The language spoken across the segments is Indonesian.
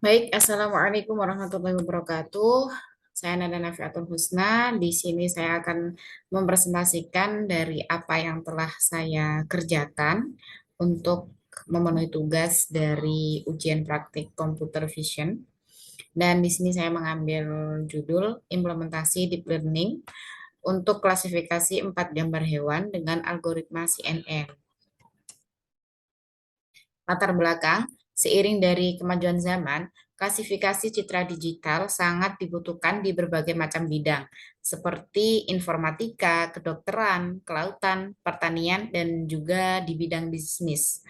Baik, Assalamualaikum warahmatullahi wabarakatuh. Saya Nada Nafiatul Husna. Di sini saya akan mempresentasikan dari apa yang telah saya kerjakan untuk memenuhi tugas dari ujian praktik computer vision. Dan di sini saya mengambil judul implementasi deep learning untuk klasifikasi 4 gambar hewan dengan algoritma CNN. Latar belakang, seiring dari kemajuan zaman, klasifikasi citra digital sangat dibutuhkan di berbagai macam bidang, seperti informatika, kedokteran, kelautan, pertanian, dan juga di bidang bisnis.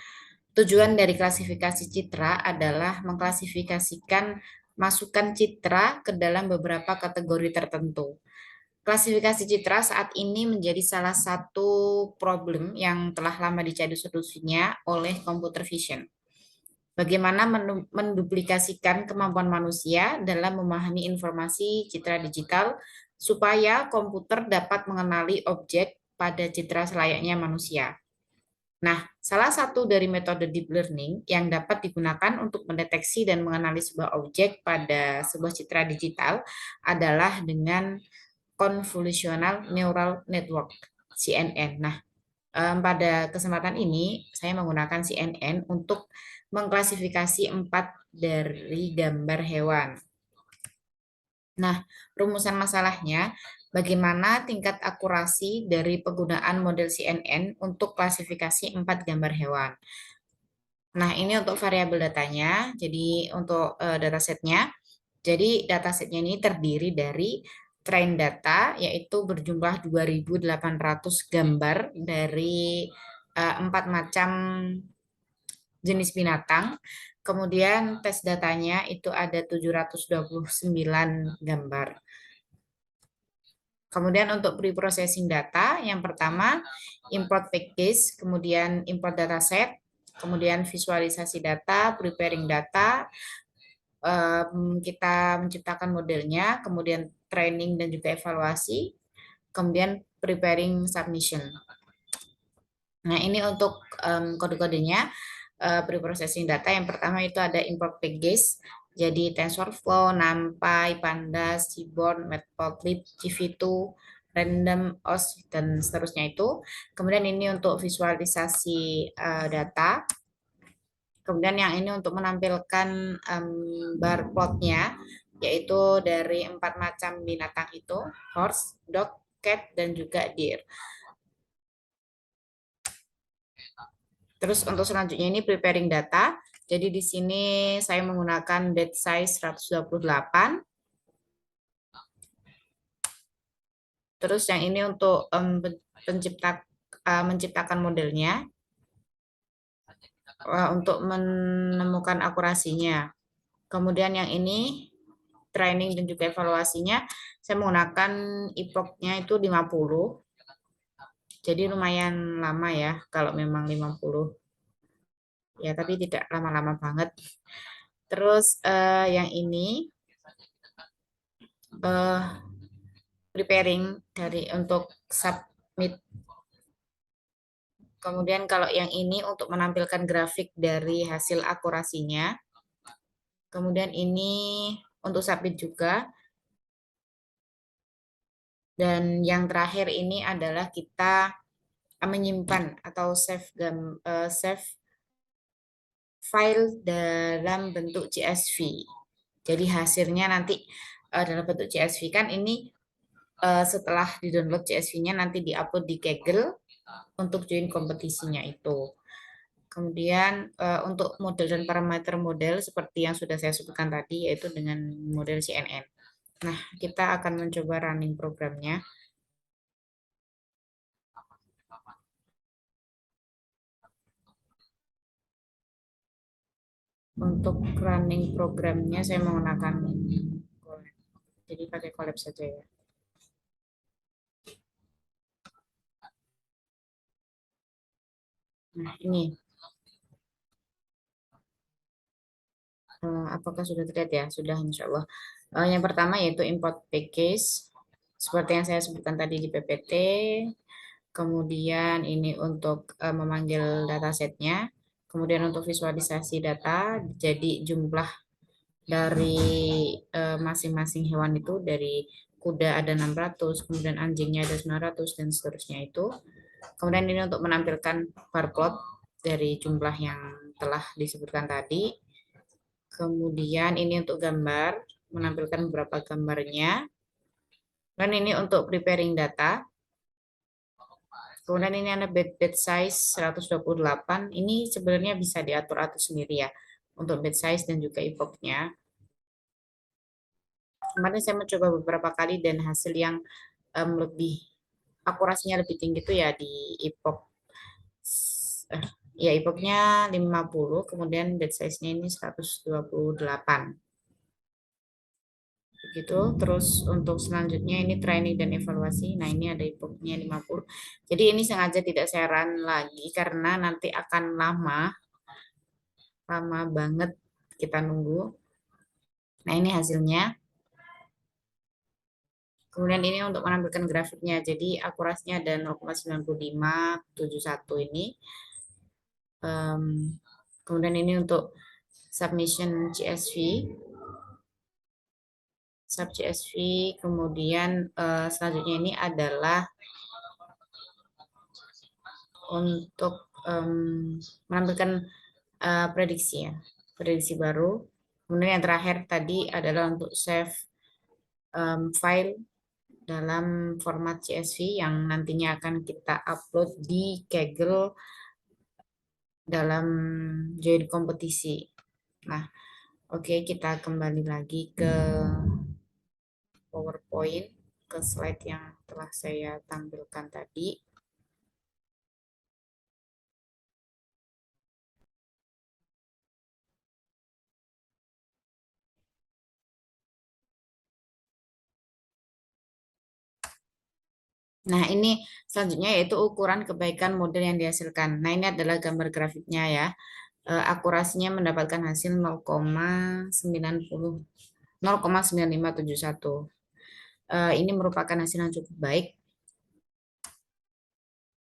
Tujuan dari klasifikasi citra adalah mengklasifikasikan masukan citra ke dalam beberapa kategori tertentu. Klasifikasi citra saat ini menjadi salah satu problem yang telah lama dicari solusinya oleh computer vision. Bagaimana menduplikasikan kemampuan manusia dalam memahami informasi citra digital supaya komputer dapat mengenali objek pada citra selayaknya manusia. Nah, salah satu dari metode deep learning yang dapat digunakan untuk mendeteksi dan mengenali sebuah objek pada sebuah citra digital adalah dengan Convolutional Neural Network, CNN. Nah, pada kesempatan ini, saya menggunakan CNN untuk mengklasifikasi 4 dari gambar hewan. Nah, rumusan masalahnya, bagaimana tingkat akurasi dari penggunaan model CNN untuk klasifikasi 4 gambar hewan. Nah, ini untuk variabel datanya, jadi untuk datasetnya. Jadi datasetnya ini terdiri dari train data, yaitu berjumlah 2.800 gambar dari 4 macam jenis binatang. Kemudian tes datanya itu ada 729 gambar. Kemudian untuk pre-processing data, yang pertama import package, kemudian import dataset, kemudian visualisasi data, preparing data, kita menciptakan modelnya, kemudian training dan juga evaluasi, kemudian preparing submission. Nah, ini untuk kode-kodenya pre-processing data. Yang pertama itu ada import package, jadi TensorFlow, NumPy, Pandas, Seaborn, Matplotlib, GV2, Random, OS, dan seterusnya itu. Kemudian ini untuk visualisasi data. Kemudian yang ini untuk menampilkan bar plotnya, yaitu dari 4 macam binatang itu, horse, dog, cat, dan juga deer. Terus untuk selanjutnya ini preparing data. Jadi di sini saya menggunakan date size 128. Terus yang ini untuk menciptakan modelnya untuk menemukan akurasinya. Kemudian yang ini training dan juga evaluasinya saya menggunakan epoch-nya itu 50. Jadi lumayan lama ya kalau memang 50. Ya, tapi tidak lama-lama banget. Terus yang ini preparing dari untuk submit. Kemudian kalau yang ini untuk menampilkan grafik dari hasil akurasinya. Kemudian ini untuk submit juga. Dan yang terakhir ini adalah kita menyimpan atau save file dalam bentuk CSV. Jadi hasilnya nanti dalam bentuk CSV kan ini setelah di-download CSV-nya nanti di-upload di Kaggle untuk join kompetisinya itu. Kemudian untuk model dan parameter model seperti yang sudah saya sebutkan tadi yaitu dengan model CNN. Nah, kita akan mencoba running programnya. Untuk running programnya saya menggunakan Colab. Jadi pakai Colab saja ya. Nah, ini apakah sudah terlihat ya? Sudah, insya Allah. Yang pertama yaitu import package. Seperti yang saya sebutkan tadi di PPT. Kemudian ini untuk memanggil datasetnya. Kemudian untuk visualisasi data, jadi jumlah dari masing-masing hewan itu, dari kuda ada 600, kemudian anjingnya ada 900 dan seterusnya itu. Kemudian ini untuk menampilkan barcode dari jumlah yang telah disebutkan tadi. Kemudian ini untuk gambar, menampilkan beberapa gambarnya. Dan ini untuk preparing data. Kemudian ini ada bed size 128. Ini sebenarnya bisa diatur-atur sendiri ya untuk bed size dan juga epochnya. Kemarin saya mencoba beberapa kali dan hasil yang lebih akurasinya lebih tinggi itu ya di epoch, eh, ya epochnya 50, kemudian bed size-nya ini 128. Begitu. Terus untuk selanjutnya ini training dan evaluasi. Nah, ini ada epochnya 50. Jadi ini sengaja tidak saya run lagi karena nanti akan lama, lama banget kita nunggu. Nah, ini hasilnya. Kemudian ini untuk menampilkan grafiknya. Jadi akurasinya ada 0,9571 ini. Em, kemudian ini untuk submission CSV, sub CSV. Kemudian selanjutnya ini adalah untuk menampilkan prediksi ya, prediksi baru. Kemudian yang terakhir tadi adalah untuk save file dalam format CSV yang nantinya akan kita upload di Kaggle dalam join kompetisi. Nah, oke, kita kembali lagi ke PowerPoint, ke slide yang telah saya tampilkan tadi. Nah, ini selanjutnya yaitu ukuran kebaikan model yang dihasilkan. Nah, ini adalah gambar grafiknya ya. Akurasinya mendapatkan hasil 0,90 0,9571. Ini merupakan hasil yang cukup baik.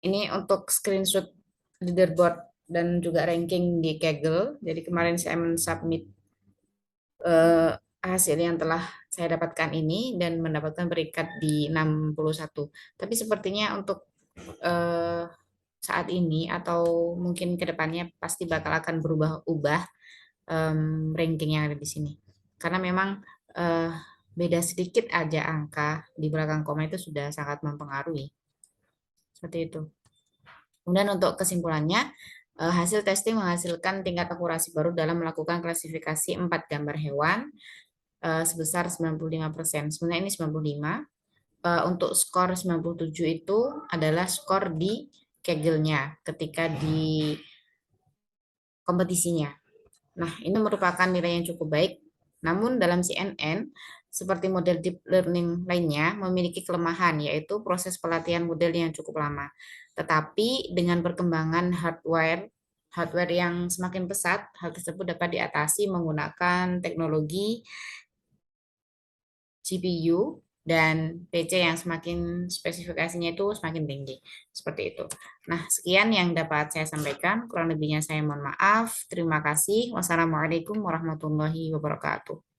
Ini untuk screenshot leaderboard dan juga ranking di Kaggle. Jadi kemarin saya mensubmit eh, hasil yang telah saya dapatkan ini dan mendapatkan peringkat di 61. Tapi sepertinya untuk eh, saat ini atau mungkin ke depannya pasti bakal akan berubah-ubah ranking yang ada di sini. Karena memang eh, beda sedikit aja angka di belakang koma itu sudah sangat mempengaruhi. Seperti itu. Kemudian untuk kesimpulannya, hasil testing menghasilkan tingkat akurasi baru dalam melakukan klasifikasi 4 gambar hewan sebesar 95%. Sebenarnya ini 95. Untuk skor 97 itu adalah skor di Kaggle-nya ketika di kompetisinya. Nah, ini merupakan nilai yang cukup baik. Namun dalam CNN, seperti model deep learning lainnya, memiliki kelemahan, yaitu proses pelatihan model yang cukup lama. Tetapi dengan perkembangan hardware yang semakin pesat, hal tersebut dapat diatasi menggunakan teknologi GPU dan PC yang semakin spesifikasinya itu semakin tinggi. Seperti itu. Nah, sekian yang dapat saya sampaikan. Kurang lebihnya saya mohon maaf. Terima kasih. Wassalamualaikum warahmatullahi wabarakatuh.